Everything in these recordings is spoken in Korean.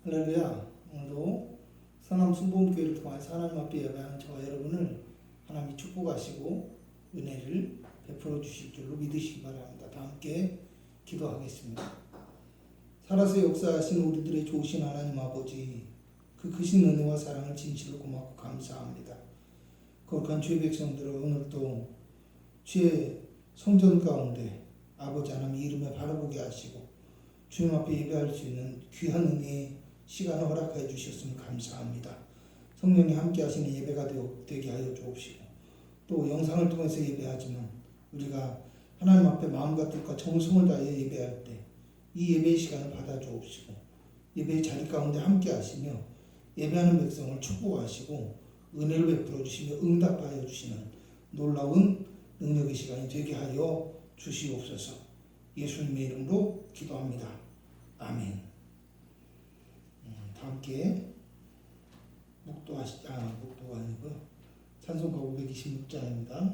할렐루야. 오늘도 서남 순복음교회를 통해서 하나님 앞에 예배하는 저와 여러분을 하나님이 축복하시고 은혜를 베풀어 주실 줄로 믿으시기 바랍니다. 다 함께 기도하겠습니다. 살아서 역사하신 우리들의 좋으신 하나님 아버지, 그 크신 은혜와 사랑을 진실로 고맙고 감사합니다. 거룩한 주의 백성들을 오늘도 주의 성전 가운데 아버지 하나님 이름에 바라보게 하시고 주님 앞에 예배할 수 있는 귀한 은혜의 시간을 허락하여 주셨으면 감사합니다. 성령이 함께 하시는 예배가 되게 하여 주옵시고, 또 영상을 통해서 예배하지만 우리가 하나님 앞에 마음과 뜻과 정성을 다하여 예배할 때 이 예배의 시간을 받아 주옵시고, 예배의 자리 가운데 함께 하시며 예배하는 백성을 축복하시고 은혜를 베풀어 주시며 응답하여 주시는 놀라운 능력의 시간이 되게 하여 주시옵소서. 예수님의 이름으로 기도합니다. 아멘. 다 함께 목도가 아니고요. 찬송가 526장입니다.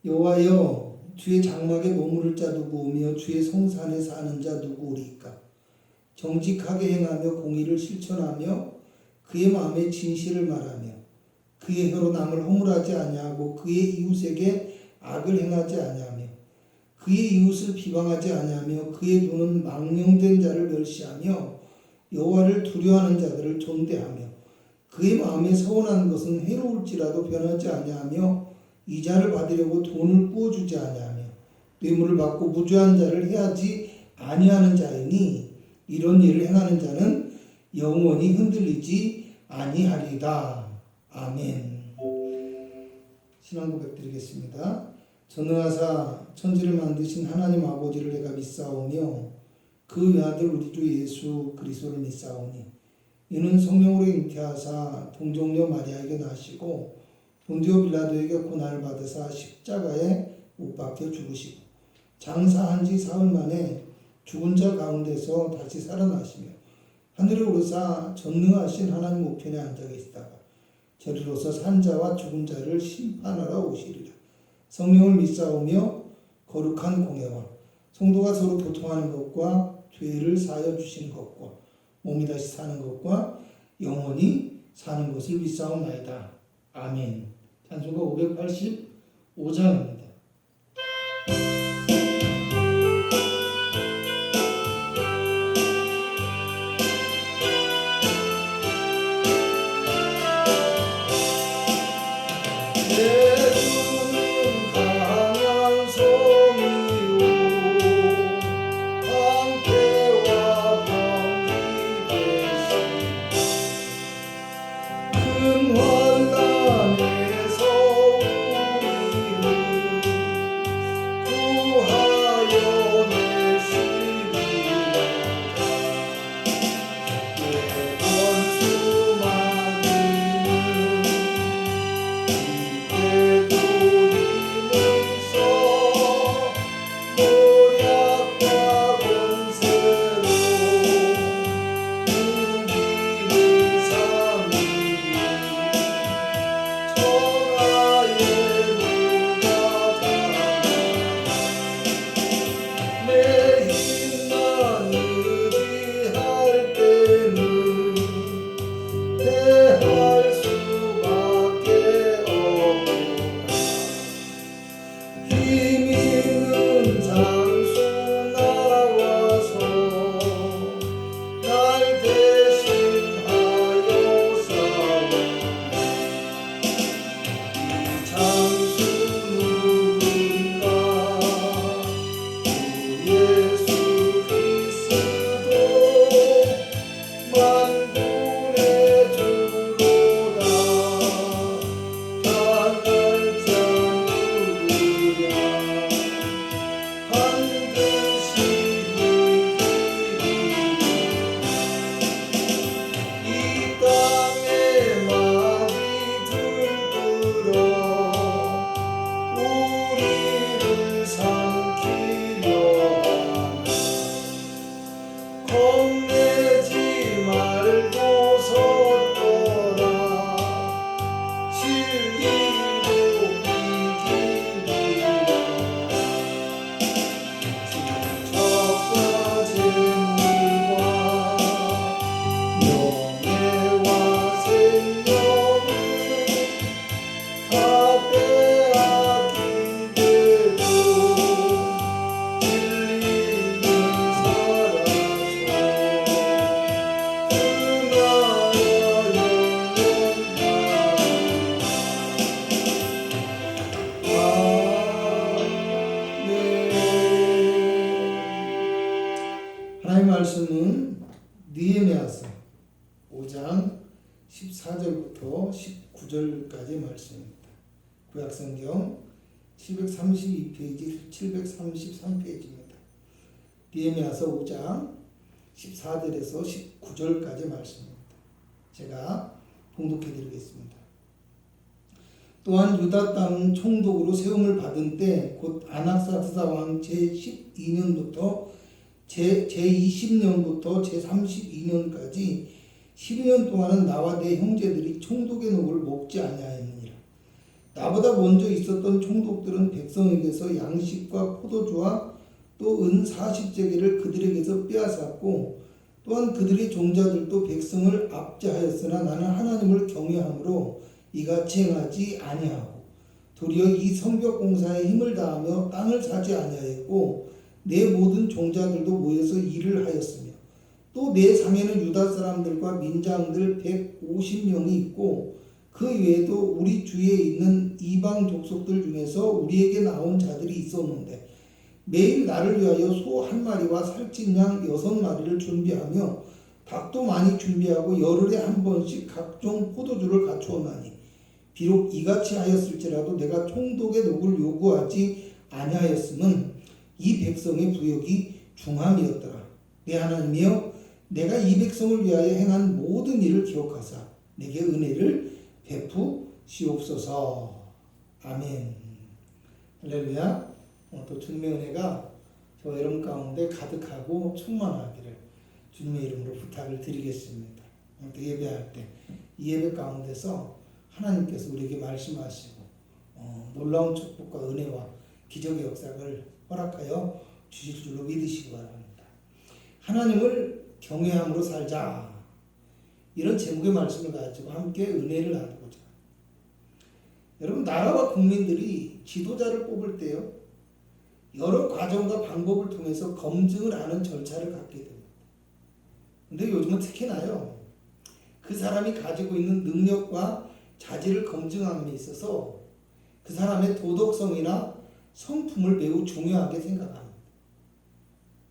여호와여, 주의 장막에 머무를 자 누구오며 주의 성산에 사는 자 누구오리까? 정직하게 행하며 공의를 실천하며 그의 마음에 진실을 말하며 그의 혀로 남을 허물하지 아니하고 그의 이웃에게 악을 행하지 아니하며 그의 이웃을 비방하지 아니하며 그의 눈은 망령된 자를 멸시하며 여호와를 두려워하는 자들을 존대하며 그의 마음에 서운한 것은 해로울지라도 변하지 아니하며 이자를 받으려고 돈을 꾸어주지 아니하며 뇌물을 받고 무죄한 자를 해하지 아니하는 자이니 이런 일을 행하는 자는 영원히 흔들리지 아니하리다. 아멘. 신앙 고백 드리겠습니다. 전능하사 천지를 만드신 하나님 아버지를 내가 믿사오며 그 외아들 우리 주 예수 그리스도를 믿사오니 이는 성령으로 잉태하사 동정녀 마리아에게 나시고 본디오 빌라도에게 고난을 받으사 십자가에 못 박혀 죽으시고 장사한 지 사흘 만에 죽은 자 가운데서 다시 살아나시며 하늘에 오르사 전능하신 하나님 우편에 앉아 계시다가 저리로서 산 자와 죽은 자를 심판하러 오시리라. 성령을 믿사오며 거룩한 공예와 성도가 서로 교통하는 것과 죄를 사하여 주시는 것과 몸이 다시 사는 것과 영원히 사는 것을 믿사옵나이다. 아멘. 찬송가 585장입니다. 하나님의 말씀은 느헤미야서 5장 14절부터 19절까지 말씀입니다. 구약성경 732페이지, 733페이지입니다. 느헤미야서 5장 14절에서 19절까지 말씀입니다. 제가 봉독해 드리겠습니다. 또한 유다 땅 총독으로 세움을 받은 때 곧 아낙사스다 왕 제12년부터 제20년부터 제32년까지 12년 동안은 나와 내 형제들이 총독의 녹을 먹지 아니하였느니라. 나보다 먼저 있었던 총독들은 백성에게서 양식과 포도주와 또 은 40제개를 그들에게서 빼앗았고 또한 그들의 종자들도 백성을 압제하였으나 나는 하나님을 경외함으로 이같이 행하지 아니하고 도리어 이 성벽 공사에 힘을 다하며 땅을 사지 아니하였고 내 모든 종자들도 모여서 일을 하였으며 또 내 상에는 유다 사람들과 민장들 150명이 있고 그 외에도 우리 주위에 있는 이방 족속들 중에서 우리에게 나온 자들이 있었는데 매일 나를 위하여 소 한 마리와 살찐 양 6마리를 준비하며 닭도 많이 준비하고 열흘에 한 번씩 각종 포도주를 갖추었나니 비록 이같이 하였을지라도 내가 총독의 녹을 요구하지 아니하였음은 이 백성의 부역이 중함이었더라. 내 하나님이여, 내가 이 백성을 위하여 행한 모든 일을 기억하사 내게 은혜를 베푸시옵소서. 아멘. 할렐루야. 또 주님의 은혜가 저 여러분 가운데 가득하고 충만하기를 주님의 이름으로 부탁을 드리겠습니다. 오늘 예배할 때 이 예배 가운데서 하나님께서 우리에게 말씀하시고 놀라운 축복과 은혜와 기적의 역사를 허락하여 주실 줄로 믿으시기 바랍니다. 하나님을 경외함으로 살자. 이런 제목의 말씀을 가지고 함께 은혜를 나누고자. 여러분, 나라와 국민들이 지도자를 뽑을 때요, 여러 과정과 방법을 통해서 검증을 하는 절차를 갖게 됩니다. 근데 요즘은 특히나요, 그 사람이 가지고 있는 능력과 자질을 검증함에 있어서 그 사람의 도덕성이나 성품을 매우 중요하게 생각합니다.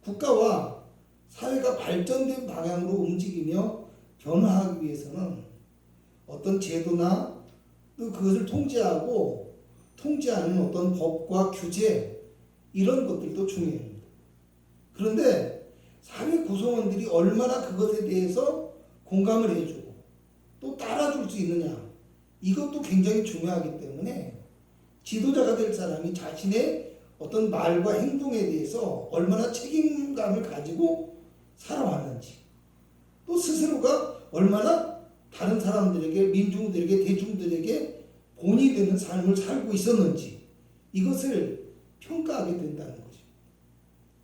국가와 사회가 발전된 방향으로 움직이며 변화하기 위해서는 어떤 제도나 또 그것을 통제하는 어떤 법과 규제, 이런 것들도 중요합니다. 그런데 사회 구성원들이 얼마나 그것에 대해서 공감을 해주고 또 따라줄 수 있느냐, 이것도 굉장히 중요하기 때문에 지도자가 될 사람이 자신의 어떤 말과 행동에 대해서 얼마나 책임감을 가지고 살아왔는지, 또 스스로가 얼마나 다른 사람들에게, 민중들에게, 대중들에게 본이 되는 삶을 살고 있었는지, 이것을 평가하게 된다는 거죠.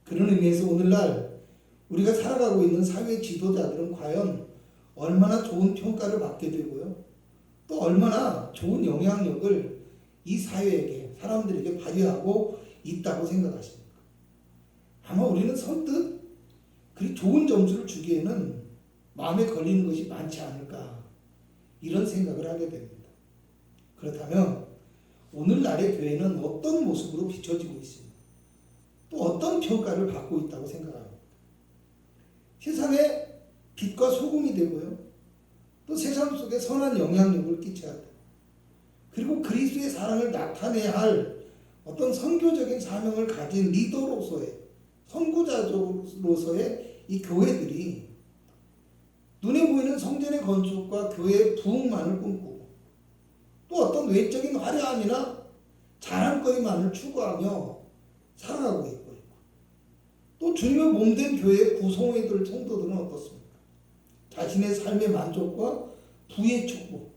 그런 의미에서 오늘날 우리가 살아가고 있는 사회 지도자들은 과연 얼마나 좋은 평가를 받게 되고요, 또 얼마나 좋은 영향력을 이 사회에게, 사람들에게 발휘하고 있다고 생각하십니까? 아마 우리는 선뜻 그리 좋은 점수를 주기에는 마음에 걸리는 것이 많지 않을까, 이런 생각을 하게 됩니다. 그렇다면 오늘날의 교회는 어떤 모습으로 비춰지고 있습니다. 또 어떤 평가를 받고 있다고 생각합니다. 세상의 빛과 소금이 되고요, 또 세상 속에 선한 영향력을 끼쳐야 돼요. 그리고 그리스도의 사랑을 나타내야 할 어떤 선교적인 사명을 가진 리더로서의, 선구자로서의 이 교회들이 눈에 보이는 성전의 건축과 교회의 부흥만을 꿈꾸고 또 어떤 외적인 화려함이나 자랑거리만을 추구하며 살아가고 있고, 또 주님의 몸된 교회의 구성원들, 성도들은 어떻습니까? 자신의 삶의 만족과 부의 축복,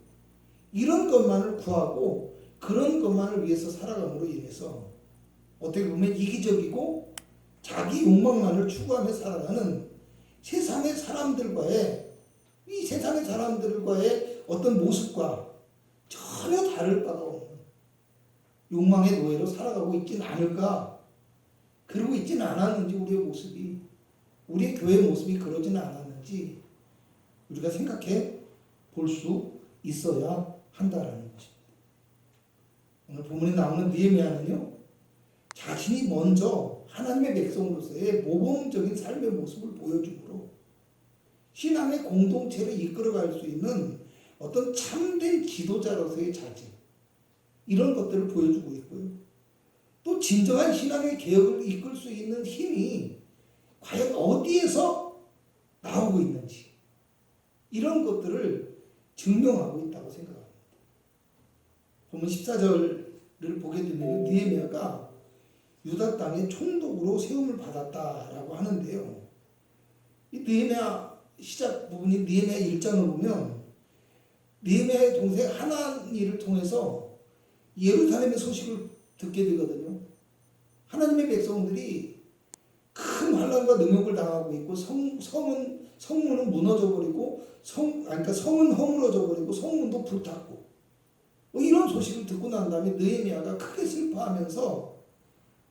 이런 것만을 구하고 그런 것만을 위해서 살아감으로 인해서 어떻게 보면 이기적이고 자기 욕망만을 추구하며 살아가는 세상의 사람들과의 어떤 모습과 전혀 다를 바가 없는 욕망의 노예로 살아가고 있지는 않을까? 그러고 있지는 않았는지, 우리의 교회의 모습이 그러지는 않았는지 우리가 생각해 볼 수 있어야 한다라는 것입니다. 오늘 본문에 나오는 느헤미야는요, 자신이 먼저 하나님의 백성으로서의 모범적인 삶의 모습을 보여주므로 신앙의 공동체를 이끌어갈 수 있는 어떤 참된 지도자로서의 자질, 이런 것들을 보여주고 있고요. 또 진정한 신앙의 개혁을 이끌 수 있는 힘이 과연 어디에서 나오고 있는지, 이런 것들을 증명하고 있다고 생각합니다. 보면 14절을 보게 되면 느헤미야가 유다 땅에 총독으로 세움을 받았다라고 하는데요. 이 느헤미야 시작 부분이 느헤미야 1장을 보면 느헤미야의 동생 하나니를 통해서 예루살렘의 소식을 듣게 되거든요. 하나님의 백성들이 큰 환난과 능욕을 당하고 있고 성문은 무너져 버리고 성은 허물어져 버리고 성문도 불탔고, 이런 소식을 듣고 난 다음에 느헤미야가 크게 슬퍼하면서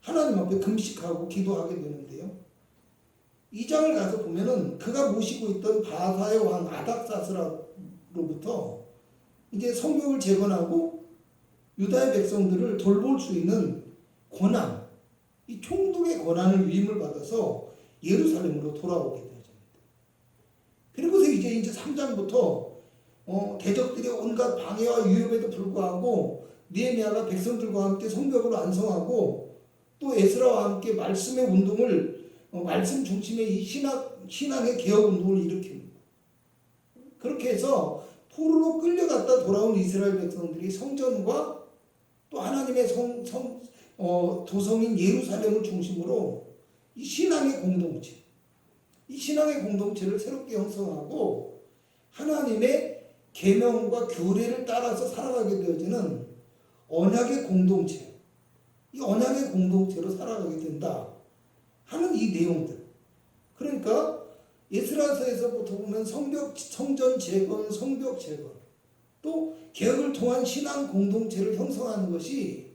하나님 앞에 금식하고 기도하게 되는데요. 2장을 가서 보면은 그가 모시고 있던 바사의 왕 아닥사스로부터 이제 성벽을 재건하고 유다의 백성들을 돌볼 수 있는 권한, 이 총독의 권한을 위임을 받아서 예루살렘으로 돌아오게 되어집니다. 그리고서 이제 3장부터 대적들의 온갖 방해와 위협에도 불구하고 느헤미야가 백성들과 함께 성벽을 완성하고 또 에스라와 함께 말씀의 운동을, 말씀 중심의 이 신앙의 개혁 운동을 일으킵니다. 그렇게 해서 포로로 끌려갔다 돌아온 이스라엘 백성들이 성전과 또 하나님의 도성인 예루살렘을 중심으로 이 신앙의 공동체, 이 신앙의 공동체를 새롭게 형성하고 하나님의 계명과 규례를 따라서 살아가게 되어지는 언약의 공동체, 이 언약의 공동체로 살아가게 된다 하는 이 내용들. 그러니까 에스라서에서부터 보면 성전 재건, 성벽 재건, 또 개혁을 통한 신앙 공동체를 형성하는 것이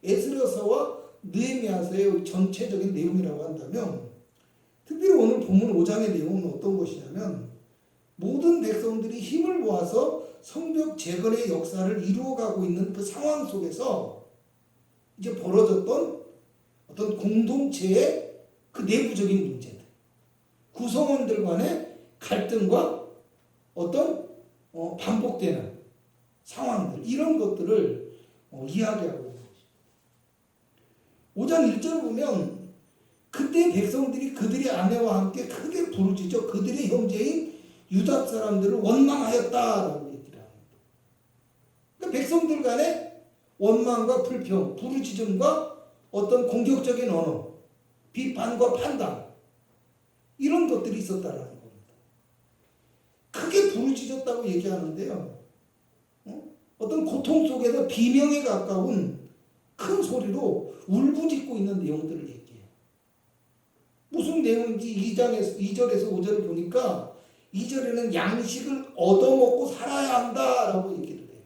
에스라서와 느헤미야서의 전체적인 내용이라고 한다면, 특별히 오늘 본문 5장의 내용은 어떤 것이냐면 모든 백성들이 힘을 모아서 성벽 재건의 역사를 이루어가고 있는 그 상황 속에서 이제 벌어졌던 어떤 공동체의 그 내부적인 문제들, 구성원들 간의 갈등과 어떤 반복되는 상황들, 이런 것들을 이야기하고 있는 것입니다. 5장 1절을 보면 그때 백성들이 그들의 아내와 함께 크게 부르짖어 그들의 형제인 유다 사람들을 원망하였다라고 얘기를 합니다. 그러니까 백성들 간의 원망과 불평, 부르짖음과 어떤 공격적인 언어, 비판과 판단, 이런 것들이 있었다라는 겁니다. 크게 부르짖었다고 얘기하는데요, 어떤 고통 속에서 비명에 가까운 큰 소리로 울부짖고 있는 내용들을 얘기해요. 무슨 내용인지 2절에서 5절을 보니까 2절에는 양식을 얻어먹고 살아야 한다라고 얘기를 해요.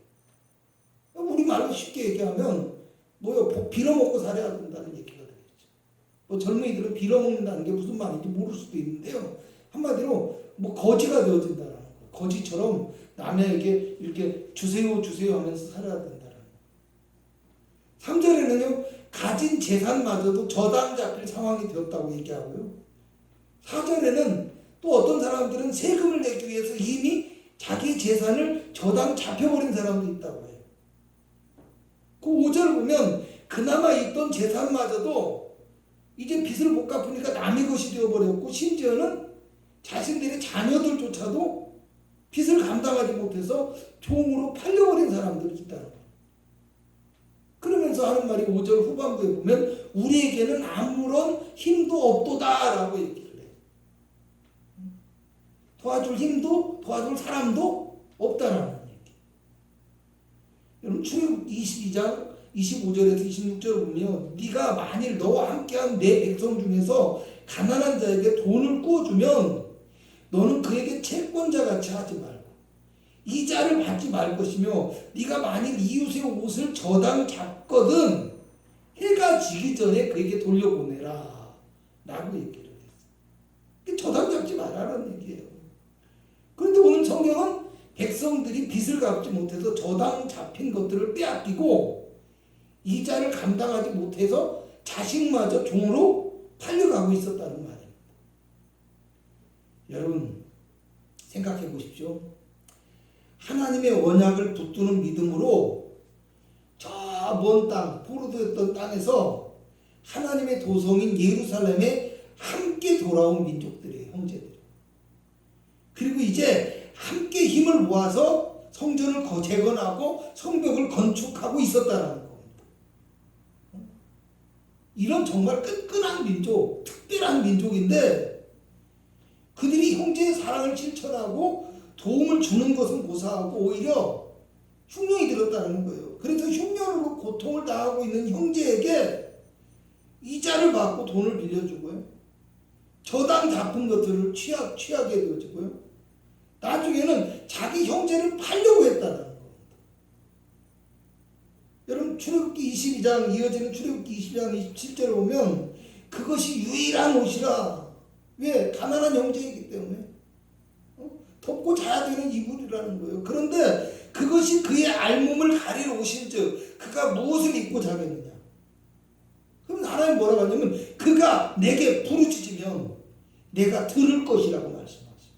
우리말로 쉽게 얘기하면 빌어먹고 살아야 된다는 얘기가 되겠죠. 젊은이들은 빌어먹는다는 게 무슨 말인지 모를 수도 있는데요, 한마디로 거지가 되어진다라는 거예요. 거지처럼 남에게 이렇게 주세요 주세요 하면서 살아야 된다라는 거예요. 3절에는요, 가진 재산마저도 저당 잡힐 상황이 되었다고 얘기하고요, 4절에는 또 어떤 사람들은 세금을 내기 위해서 이미 자기 재산을 저당 잡혀버린 사람도 있다고 해요. 그 5절 보면 그나마 있던 재산마저도 이제 빚을 못 갚으니까 남의 것이 되어버렸고, 심지어는 자신들의 자녀들조차도 빚을 감당하지 못해서 종으로 팔려버린 사람들이 있다는 거예요. 그러면서 하는 말이 5절 후반부에 보면 우리에게는 아무런 힘도 없도다라고 얘기를 해요. 도와줄 힘도 도와줄 사람도 없다라는 얘기. 여러분, 출애굽 22장 25절에서 26절을 보면 네가 만일 너와 함께한 내 백성 중에서 가난한 자에게 돈을 구워주면 너는 그에게 채권자같이 하지 말고 이자를 받지 말 것이며, 네가 만일 이웃의 옷을 저당 잡거든 해가 지기 전에 그에게 돌려보내라 라고 얘기를 했어요. 저당 잡지 말라는 얘기예요. 그런데 오늘 성경은 백성들이 빚을 갚지 못해서 저당 잡힌 것들을 빼앗기고 이자를 감당하지 못해서 자식마저 종으로 팔려가고 있었다는 말입니다. 여러분, 생각해 보십시오. 하나님의 언약을 붙드는 믿음으로 저 먼 땅, 포로되었던 땅에서 하나님의 도성인 예루살렘에 함께 돌아온 민족들이에요, 형제들. 그리고 이제 함께 힘을 모아서 성전을 재건하고 성벽을 건축하고 있었다는 겁니다. 이런 정말 끈끈한 민족, 특별한 민족인데 그들이 형제의 사랑을 실천하고 도움을 주는 것은 고사하고 오히려 흉년이 들었다는 거예요. 그래서 흉년으로 고통을 당하고 있는 형제에게 이자를 받고 돈을 빌려주고요, 저당 잡은 것들을 취하게 되어지고요, 나중에는 자기 형제를 팔려고 했다는 겁니다. 여러분, 출애굽기 22장 이어지는 출애굽기 22장 27절을 보면 그것이 유일한 옷이라. 왜? 가난한 형제이기 때문에 덮고 자야 되는 이불이라는 거예요. 그런데 그것이 그의 알몸을 가리러 오신즉 그가 무엇을 입고 자겠느냐. 그럼 하나님 뭐라고 하냐면 그가 내게 부르짖으면 내가 들을 것이라고 말씀하세요.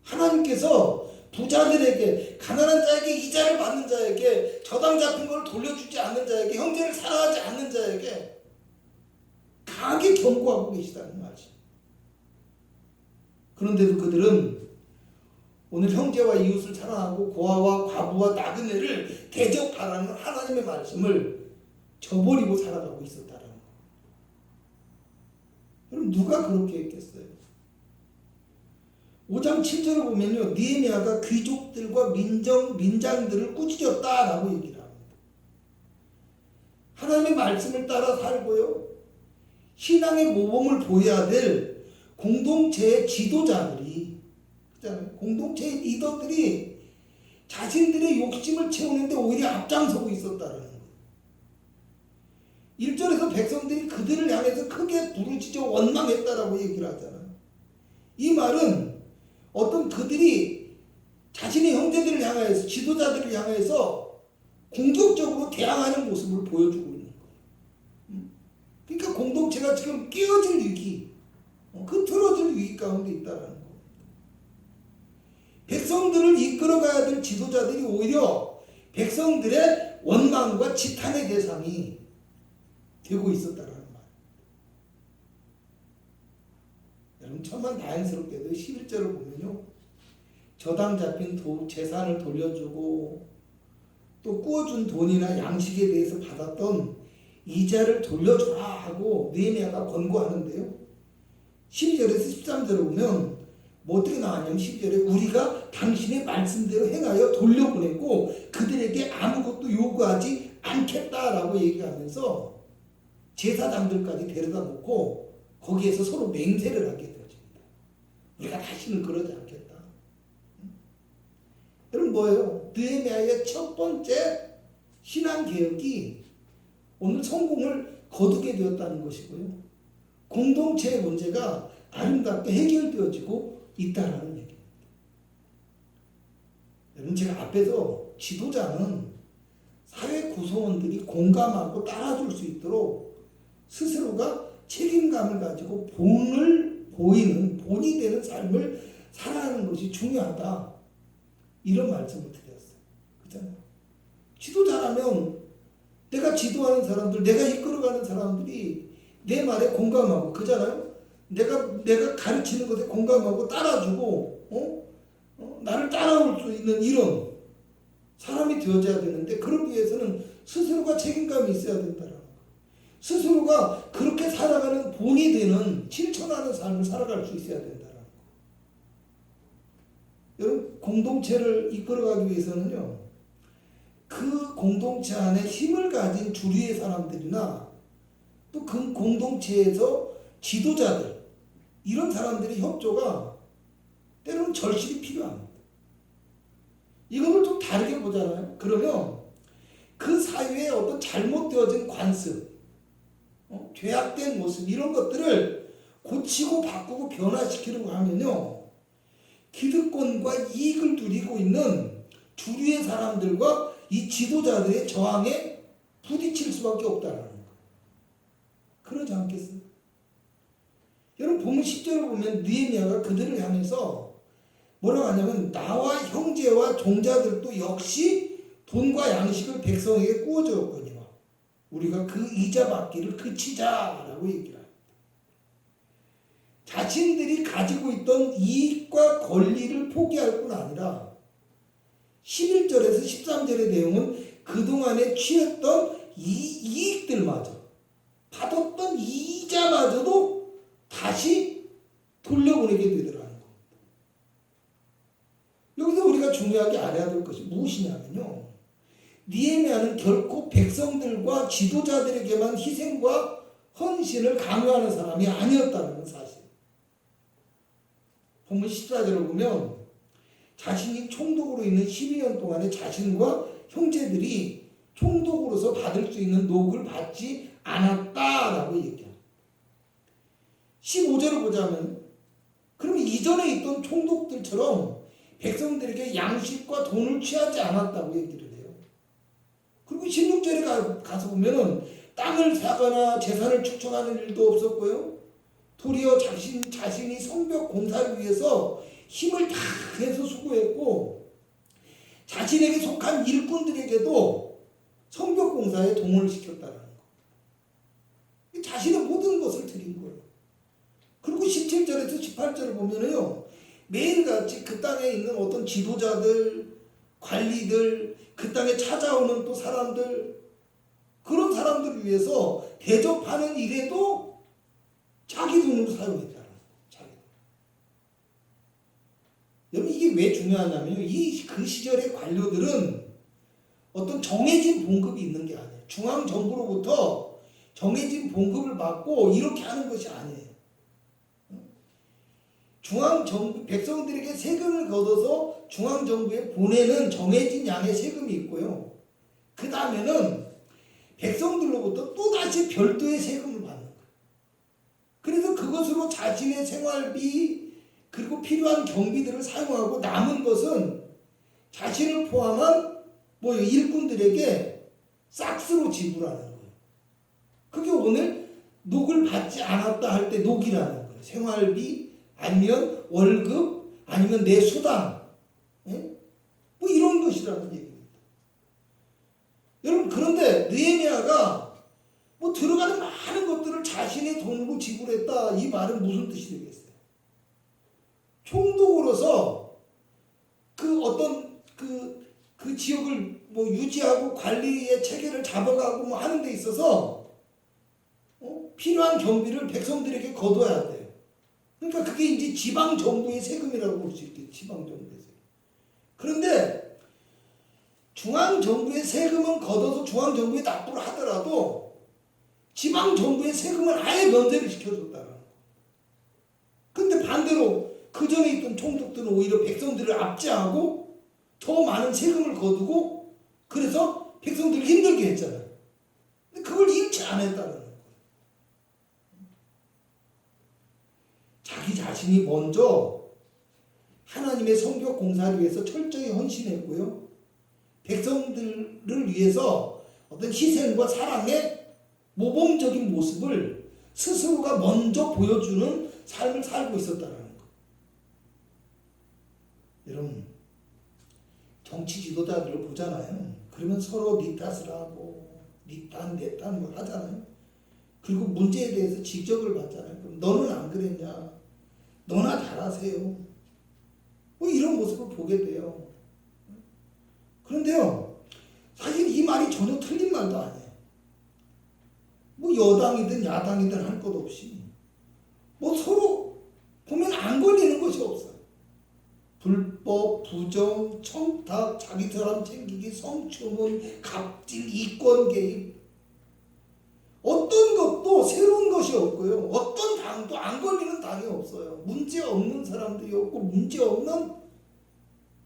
하나님께서 부자들에게, 가난한 자에게, 이자를 받는 자에게, 저당 잡힌 걸 돌려주지 않는 자에게, 형제를 사랑하지 않는 자에게 강하게 경고하고 계시다는 말씀. 그런데도 그들은 오늘 형제와 이웃을 사랑하고 고아와 과부와 나그네를 대접하라는 하나님의 말씀을 저버리고 살아가고 있었다라는 거. 그럼 누가 그렇게 했겠어요? 5장 7절을 보면요, 느헤미야가 귀족들과 민장들을 꾸짖었다라고 얘기를 합니다. 하나님의 말씀을 따라 살고요, 신앙의 모범을 보여야 될 공동체의 지도자들이, 그렇잖아요, 공동체의 리더들이 자신들의 욕심을 채우는데 오히려 앞장서고 있었다라는 거예요. 1절에서 백성들이 그들을 향해서 크게 부르짖어 원망했다라고 얘기를 하잖아요. 이 말은 어떤 그들이 자신의 형제들을 향해서, 지도자들을 향해서 공격적으로 대항하는 모습을 보여주고 있는 거예요. 그러니까 공동체가 지금 깨어질 위기, 흐트러질 위기 가운데 있다는 겁니다. 백성들을 이끌어가야 될 지도자들이 오히려 백성들의 원망과 지탄의 대상이 되고 있었다는 말. 여러분, 천만 다행스럽게도 11절을 보면요, 저당 잡힌 재산을 돌려주고 또 꾸어준 돈이나 양식에 대해서 받았던 이자를 돌려주라 하고 느헤미야가 권고하는데요, 12절에서 13절을 보면 뭐 어떻게 나왔냐면 12절에 우리가 당신의 말씀대로 행하여 돌려보냈고 그들에게 아무것도 요구하지 않겠다라고 얘기하면서 제사장들까지 데려다 놓고 거기에서 서로 맹세를 하게 되어집니다. 우리가 다시는 그러지 않겠다. 여러분, 뭐예요? 느헤미야의 첫 번째 신앙개혁이 오늘 성공을 거두게 되었다는 것이고요, 공동체의 문제가 아름답게 해결되어지고 있다라는 얘기입니다. 여러분, 제가 앞에서 지도자는 사회 구성원들이 공감하고 따라줄 수 있도록 스스로가 책임감을 가지고 본이 되는 삶을 살아가는 것이 중요하다, 이런 말씀을 드렸어요. 그렇잖아요. 지도자라면 내가 지도하는 사람들, 내가 이끌어가는 사람들이 내 말에 공감하고, 그잖아요. 내가 가르치는 것에 공감하고 따라주고, 나를 따라올 수 있는 이런 사람이 되어져야 되는데, 그러기 위해서는 스스로가 책임감이 있어야 된다는 거. 스스로가 그렇게 살아가는 본이 되는 실천하는 삶을 살아갈 수 있어야 된다는 거. 여러분, 공동체를 이끌어가기 위해서는요, 그 공동체 안에 힘을 가진 주류의 사람들이나 또 그 공동체에서 지도자들, 이런 사람들의 협조가 때로는 절실히 필요합니다. 이거를 좀 다르게 보잖아요. 그러면 그 사회에 어떤 잘못되어진 관습, 죄악된 모습, 이런 것들을 고치고 바꾸고 변화시키려고 하면요, 기득권과 이익을 누리고 있는 주류의 사람들과 이 지도자들의 저항에 부딪힐 수밖에 없다는 거예요. 그러지 않겠어요? 여러분, 본문 10절을 보면 느헤미야가 그들을 향해서 뭐라고 하냐면, 나와 형제와 종자들도 역시 돈과 양식을 백성에게 꾸어주었거니와 우리가 그 이자 받기를 그치자라고 얘기를 합니다. 자신들이 가지고 있던 이익과 권리를 포기할 뿐 아니라 11절에서 13절의 내용은 그동안에 취했던 이익들마저, 받았던 이자마저도 다시 돌려보내게 되더라는 겁니다. 여기서 우리가 중요하게 알아야 될 것이 무엇이냐면요, 느헤미야는 결코 백성들과 지도자들에게만 희생과 헌신을 강요하는 사람이 아니었다는 사실. 본문 14절을 보면 자신이 총독으로 있는 12년 동안에 자신과 형제들이 총독으로서 받을 수 있는 녹을 받지 않았다라고 얘기합니다. 15절을 보자면, 그러면 이전에 있던 총독들처럼 백성들에게 양식과 돈을 취하지 않았다고 얘기를 해요. 그리고 16절에 가서 보면은 땅을 사거나 재산을 축적하는 일도 없었고요, 도리어 자신이 성벽 공사를 위해서 힘을 다 해서 수고했고, 자신에게 속한 일꾼들에게도 성벽 공사에 동원을 시켰다는 거. 자신의 모든 것을 드린 거예요. 그리고 17절에서 18절을 보면은요, 매일같이 그 땅에 있는 어떤 지도자들, 관리들, 그 땅에 찾아오는 또 사람들, 그런 사람들을 사람들을 위해서 대접하는 일에도 자기 돈으로 사용했다는 거예요. 자기 돈. 여러분 이게 왜 중요하냐면요. 그 시절의 관료들은 어떤 정해진 봉급이 있는 게 아니에요. 중앙정부로부터 정해진 봉급을 받고 이렇게 하는 것이 아니에요. 중앙정부, 백성들에게 세금을 걷어서 중앙정부에 보내는 정해진 양의 세금이 있고요. 그 다음에는 백성들로부터 또다시 별도의 세금을 받는 거예요. 그래서 그것으로 자신의 생활비 그리고 필요한 경비들을 사용하고 남은 것은 자신을 포함한 일꾼들에게 싹스로 지불하는 거예요. 그게 오늘 녹을 받지 않았다 할 때 녹이라는 거예요. 생활비 아니면 월급 아니면 내 수당 이런 것이라는 얘기입니다. 여러분 그런데 느헤미야가 들어가는 많은 것들을 자신의 돈으로 지불했다 이 말은 무슨 뜻이 되겠어요? 총독으로서 그 어떤 그 지역을 유지하고 관리의 체계를 잡아가고 하는 데 있어서 필요한 경비를 백성들에게 거둬야 돼요. 그러니까 그게 이제 지방 정부의 세금이라고 볼 수 있겠죠. 지방 정부의 세금. 그런데 중앙 정부의 세금은 걷어서 중앙 정부에 납부를 하더라도 지방 정부의 세금을 아예 면제를 시켜줬다는 거. 근데 반대로 그 전에 있던 총독들은 오히려 백성들을 압제하고 더 많은 세금을 거두고 그래서 백성들을 힘들게 했잖아요. 근데 그걸 일치 안 했다는 거예요. 자기 자신이 먼저 하나님의 성벽 공사를 위해서 철저히 헌신했고요. 백성들을 위해서 어떤 희생과 사랑의 모범적인 모습을 스스로가 먼저 보여주는 삶을 살고 있었다는 거. 여러분 정치 지도자들을 보잖아요. 그러면 서로 네 탓을 하고 네 탓, 내 탓 하잖아요. 그리고 문제에 대해서 지적을 받잖아요. 그럼 너는 안 그랬냐? 너나 잘하세요. 이런 모습을 보게 돼요. 그런데요, 사실 이 말이 전혀 틀린 말도 아니에요. 여당이든 야당이든 할 것 없이 서로 보면 안 걸리는 것이 없어요. 불법, 부정, 청탁, 자기 사람 챙기기, 성추문, 갑질, 이권 개입 어떤 것도 새로운 것이 없고요. 어떤 당도 안 걸리는 당이 없어요. 문제 없는 사람들이 없고 문제 없는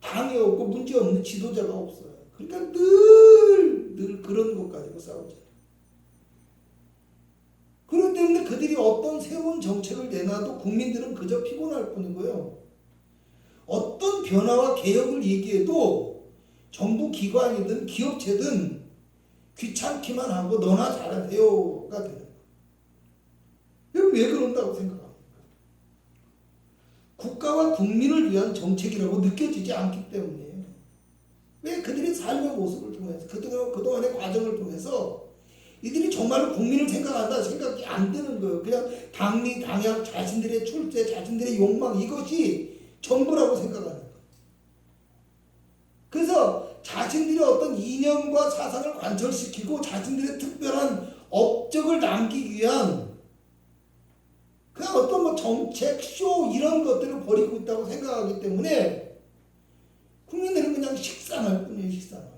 당이 없고 문제 없는 지도자가 없어요. 그러니까 늘 그런 것 가지고 싸우죠. 그렇기 때문에 그들이 어떤 새로운 정책을 내놔도 국민들은 그저 피곤할 뿐이고요. 어떤 변화와 개혁을 얘기해도 정부 기관이든 기업체든 귀찮기만 하고 너나 잘하세요가 되는 거예요. 여러분 왜 그런다고 생각합니까? 국가와 국민을 위한 정책이라고 느껴지지 않기 때문이에요. 왜 그들의 삶의 모습을 통해서 그동안의 과정을 통해서 이들이 정말로 국민을 생각한다 생각이 안 드는 거예요. 그냥 당리, 당약, 자신들의 출세, 자신들의 욕망 이것이 전부라고 생각하는 거예요. 그래서 자신들의 어떤 이념과 사상을 관철시키고 자신들의 특별한 업적을 남기기 위한 그냥 어떤 정책, 쇼 이런 것들을 벌이고 있다고 생각하기 때문에 국민들은 그냥 식상할 뿐이에요. 식상할.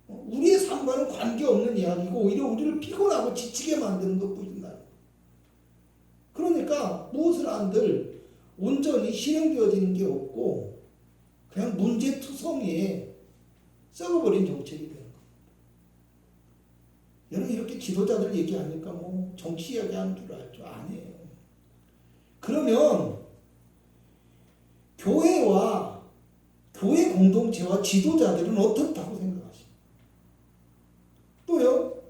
우리의 삶과는 관계없는 이야기고 오히려 우리를 피곤하고 지치게 만드는 것뿐이다. 그러니까 무엇을 한들 온전히 실행되어지는 게 없고 그냥 문제투성이에 썩어버린 정책이 되는 겁니다. 여러분 이렇게 지도자들 얘기하니까 정치 이야기하는 줄 알 줄 아니에요. 그러면 교회와 교회 공동체와 지도자들은 어떻다고 생각하십니까? 또요,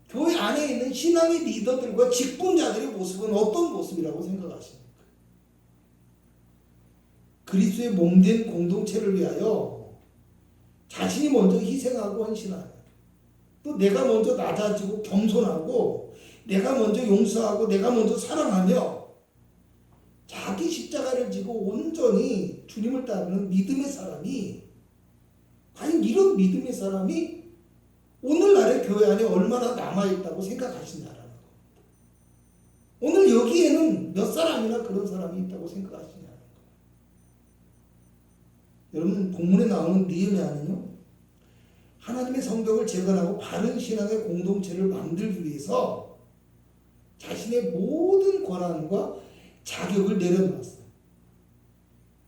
교회 안에 있는 신앙의 리더들과 직분자들의 모습은 어떤 모습이라고 생각하십니까? 그리스도의 몸된 공동체를 위하여 자신이 먼저 희생하고 헌신하는, 또 내가 먼저 낮아지고 겸손하고 내가 먼저 용서하고 내가 먼저 사랑하며 자기 십자가를 지고 온전히 주님을 따르는 믿음의 사람이 과연 이런 믿음의 사람이 오늘날의 교회 안에 얼마나 남아있다고 생각하시냐라는 겁니다. 오늘 여기에는 몇 사람이나 그런 사람이 있다고 생각하시냐라는 겁니다. 여러분 본문에 나오는 느헤미야는요, 하나님의 성벽을 재건하고 바른 신앙의 공동체를 만들기 위해서 자신의 모든 권한과 자격을 내려놓았어요.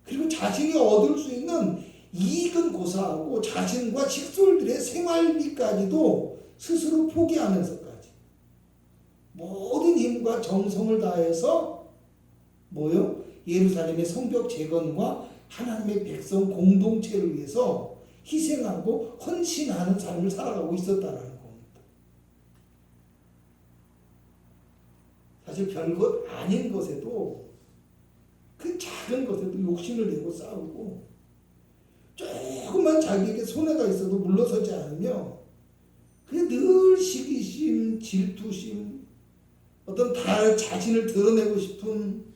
그리고 자신이 얻을 수 있는 이익은 고사하고 자신과 식솔들의 생활비까지도 스스로 포기하면서까지 모든 힘과 정성을 다해서 예루살렘의 성벽 재건과 하나님의 백성 공동체를 위해서 희생하고 헌신하는 삶을 살아가고 있었다는 겁니다. 사실 별것 아닌 것에도, 그 작은 것에도 욕심을 내고 싸우고, 조금만 자기에게 손해가 있어도 물러서지 않으며 그냥 늘 시기심, 질투심, 어떤 다 자신을 드러내고 싶은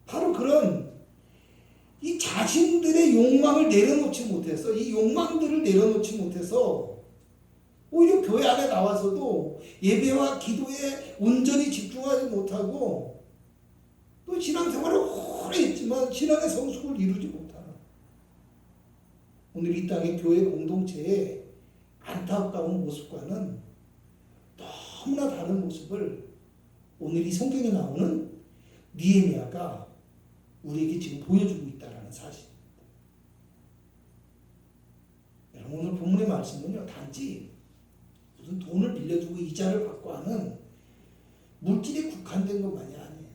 바로 그런 이 자신들의 욕망을 내려놓지 못해서, 이 욕망들을 내려놓지 못해서 오히려 교회 안에 나와서도 예배와 기도에 온전히 집중하지 못하고 또 신앙생활을 오래 했지만 신앙의 성숙을 이루지 못하는, 오늘 이 땅의 교회 공동체의 안타까운 모습과는 너무나 다른 모습을 오늘 이 성경에 나오는 느헤미야가 우리에게 지금 보여주고 있다는 사실입니다. 여러분 오늘 본문의 말씀은요, 단지 무슨 돈을 빌려주고 이자를 받고 하는 물질에 국한된 것만이 아니에요.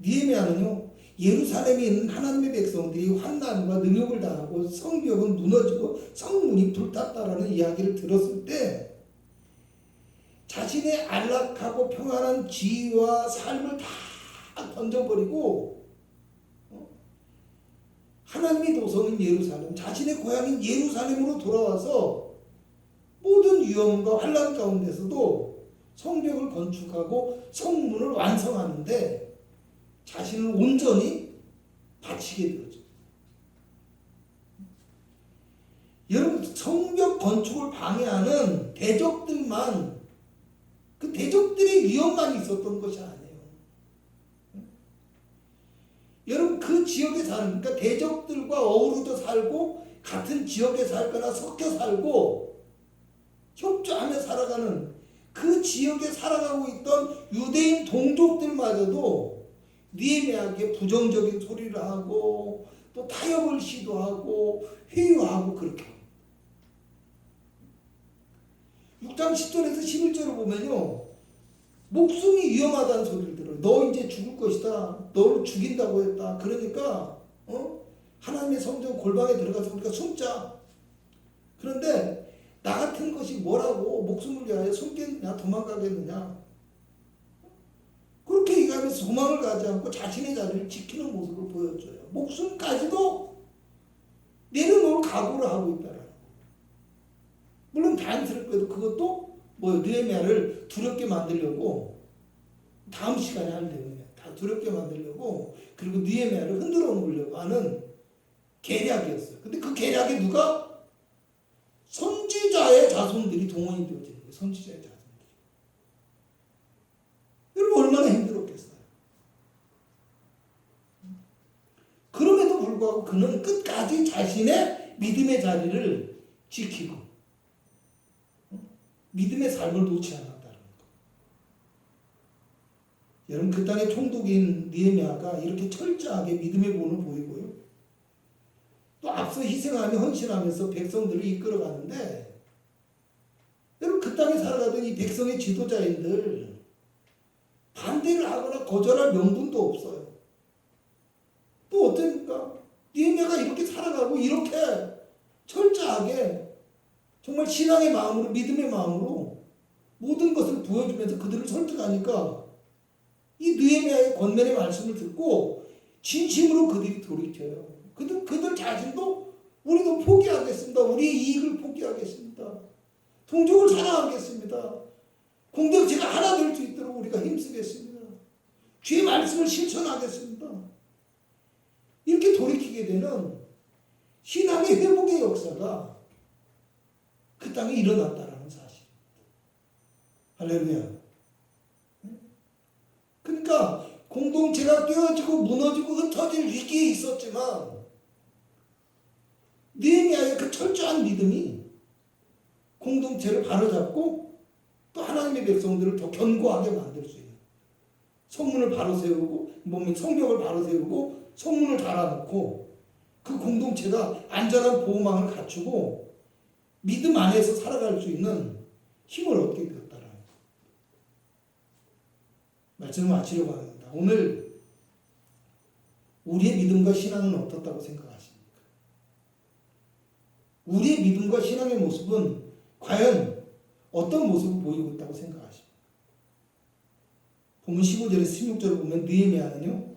느헤미야는요, 예루살렘에 있는 하나님의 백성들이 환난과 능욕을 당하고 성벽은 무너지고 성문이 불탔다라는 이야기를 들었을 때 자신의 안락하고 평안한 지위와 삶을 다 던져버리고 하나님의 도성인 예루살렘, 자신의 고향인 예루살렘으로 돌아와서 모든 위험과 환난 가운데서도 성벽을 건축하고 성문을 완성하는데 자신을 온전히 바치게 되었죠. 여러분 성벽 건축을 방해하는 대적들만, 그 대적들의 위험만 있었던 것이 아니에요. 여러분 그 지역에 사는, 그러니까 대적들과 어우러져 살고 같은 지역에 살거나 섞여 살고 협조하며 살아가는 그 지역에 살아가고 있던 유대인 동족들마저도 느헤미야에게 부정적인 소리를 하고 또 타협을 시도하고 회유하고 그렇게 합니다. 6장 10절에서 11절을 보면요, 목숨이 위험하다는 소리를 들어요. 너 이제 죽을 것이다. 너를 죽인다고 했다. 그러니까 하나님의 성전 골방에 들어가서 우리가 숨자. 그런데 나 같은 것이 뭐라고 목숨을 위하여 숨겠느냐, 도망가겠느냐. 그렇게 얘기하면서 소망을 가지 않고 자신의 자리를 지키는 모습을 보여줘요. 목숨까지도 내려놓을 각오를 하고 있다라는 거. 물론 다행스럽게도 그것도 느헤미야를 두렵게 만들려고, 다음 시간에 할 내용이에요. 다 두렵게 만들려고, 그리고 느헤미야를 흔들어 놓으려고 하는 계략이었어요. 근데 그 계략에 누가? 선지자의 자손들이 동원이 되어지는 거예요. 선지자의 자손들이. 여러분 얼마나 힘들었겠어요. 그럼에도 불구하고 그는 끝까지 자신의 믿음의 자리를 지키고 믿음의 삶을 놓지 않았다는 것. 여러분 그 땅의 총독인 느헤미야가 이렇게 철저하게 믿음의 본을 보이고요, 또 앞서 희생하며 헌신하면서 백성들을 이끌어가는데, 여러분 그 땅에 살아가던 이 백성의 지도자인들 반대를 하거나 거절할 명분도 없어요. 또 어떻습니까? 느헤미야가 이렇게 살아가고 이렇게 철저하게 정말 신앙의 마음으로, 믿음의 마음으로 모든 것을 보여주면서 그들을 설득하니까 이 느헤미야의 권면의 말씀을 듣고 진심으로 그들이 돌이켜요. 그들 자신도 우리도 포기하겠습니다. 우리의 이익을 포기하겠습니다. 동족을 사랑하겠습니다. 공동체가 하나 될 수 있도록 우리가 힘쓰겠습니다. 주의 말씀을 실천하겠습니다. 이렇게 돌이키게 되는 신앙의 회복의 역사가 그 땅에 일어났다라는 사실. 할렐루야. 그러니까 공동체가 깨어지고 무너지고 흩어질 위기에 있었지만 느헤미야의 그 철저한 믿음이 공동체를 바로잡고 또 하나님의 백성들을 더 견고하게 만들 수 있는, 성문을 바로 세우고 성벽을 바로 세우고 성문을 달아놓고 그 공동체가 안전한 보호망을 갖추고 믿음 안에서 살아갈 수 있는 힘을 얻게 되었다라는 거예요. 말씀을 마치려고 합니다. 오늘 우리의 믿음과 신앙은 어떻다고 생각하십니까? 우리의 믿음과 신앙의 모습은 과연 어떤 모습을 보이고 있다고 생각하십니까? 보면 15절에서 16절을 보면 느헤미야는요,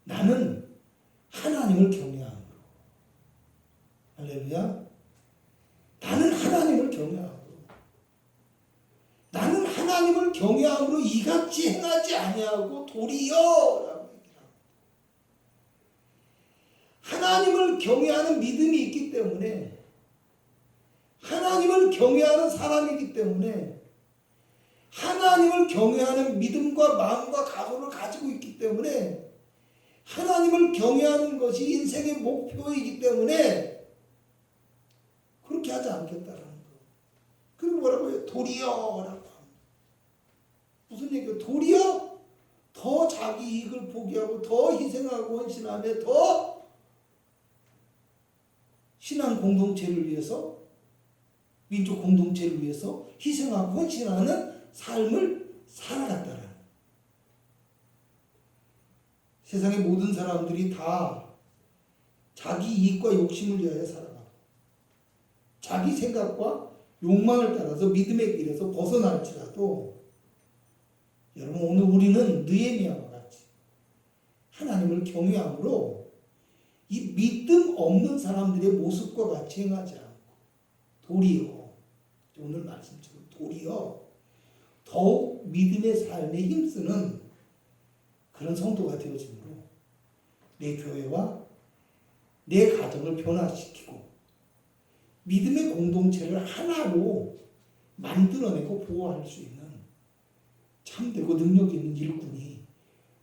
나는 하나님을 경외함으로, 할렐루야, 나는 하나님을 경외함으로, 나는 하나님을 경외함으로 이같이 행하지 아니하고 도리어 라고 얘기를 합니다. 하나님을 경외하는 믿음이 있기 때문에, 하나님을 경외하는 사람이기 때문에, 하나님을 경외하는 믿음과 마음과 각오를 가지고 있기 때문에, 하나님을 경외하는 것이 인생의 목표이기 때문에 그렇게 하지 않겠다라는 거. 그리고 뭐라고 해요? 도리어라고 합니다. 무슨 얘기예요? 도리어 더 자기 이익을 포기하고 더 희생하고 헌신하며 더 신앙 공동체를 위해서, 민족 공동체를 위해서 희생하고 헌신하는 삶을 살아갔다라는 거예요. 세상의 모든 사람들이 다 자기 이익과 욕심을 위하여 살아가고 자기 생각과 욕망을 따라서 믿음의 길에서 벗어날지라도, 여러분 오늘 우리는 느헤미야와 같이 하나님을 경외함으로 이 믿음 없는 사람들의 모습과 같이 행하지 않고 도리어, 오늘 말씀처럼 도리어 더욱 믿음의 삶에 힘쓰는 그런 성도가 되어짐으로 내 교회와 내 가정을 변화시키고 믿음의 공동체를 하나로 만들어내고 보호할 수 있는 참되고 능력 있는 일꾼이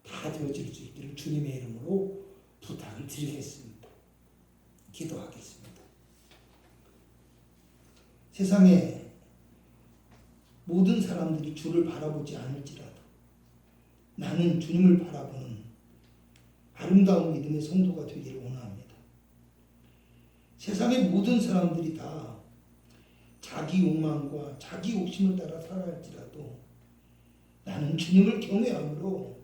다 되어질 수 있기를 주님의 이름으로 부탁을 드리겠습니다. 기도하겠습니다. 세상에 모든 사람들이 주를 바라보지 않을지라도 나는 주님을 바라보는 아름다운 믿음의 성도가 되기를 원합니다. 세상의 모든 사람들이 다 자기 욕망과 자기 욕심을 따라 살아갈지라도 나는 주님을 경외함으로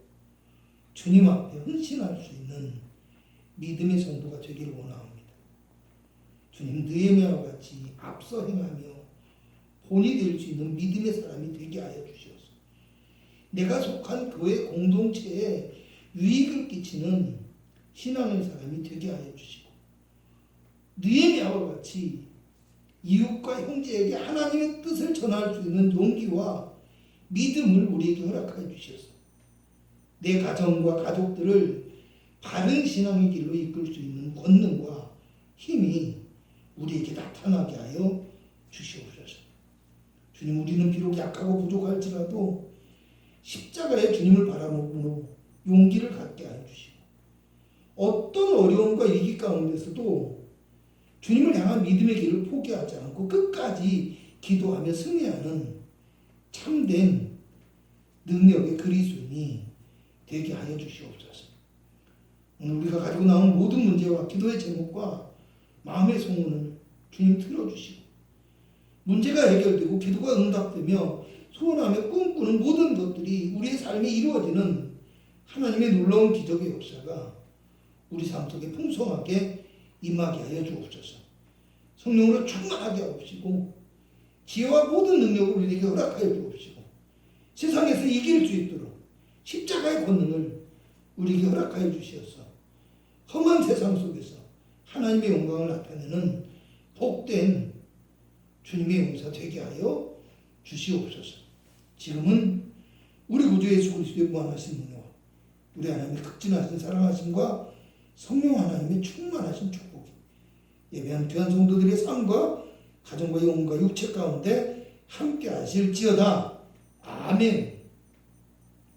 주님 앞에 헌신할 수 있는 믿음의 성도가 되기를 원합니다. 주님, 느헤미야와 같이 앞서 행하며 본이 될 수 있는 믿음의 사람이 되게 하여 주시옵소서. 내가 속한 교회 공동체에 유익을 끼치는 신앙의 사람이 되게 하여 주시고, 느헤미야와 같이 이웃과 형제에게 하나님의 뜻을 전할 수 있는 용기와 믿음을 우리에게 허락하여 주셔서 내 가정과 가족들을 바른 신앙의 길로 이끌 수 있는 권능과 힘이 우리에게 나타나게 하여 주시옵소서. 주님, 우리는 비록 약하고 부족할지라도 십자가에 주님을 바라보므로 용기를 갖게 하여 주시고, 어떤 어려움과 위기 가운데서도 주님을 향한 믿음의 길을 포기하지 않고 끝까지 기도하며 승리하는 참된 능력의 그리스도인이 되게 하여 주시옵소서. 오늘 우리가 가지고 나온 모든 문제와 기도의 제목과 마음의 소원을 주님 들어주시고, 문제가 해결되고 기도가 응답되며 소원하며 꿈꾸는 모든 것들이 우리의 삶에 이루어지는 하나님의 놀라운 기적의 역사가 우리 삶 속에 풍성하게 임하게 하여 주옵소서. 성령으로 충만하게 하옵시고 지혜와 모든 능력을 우리에게 허락하여 주옵시고 세상에서 이길 수 있도록 십자가의 권능을 우리에게 허락하여 주시어서 험한 세상 속에서 하나님의 영광을 나타내는 복된 주님의 용사 되게 하여 주시옵소서. 지금은 우리 구주 예수 그리스도의 무한하신 은혜와 우리 하나님의 극진하신 사랑하심과 성령 하나님의 충만하신 축복이 예배한 귀한 성도들의 삶과 가정과 영혼과 육체 가운데 함께 하실지어다. 아멘.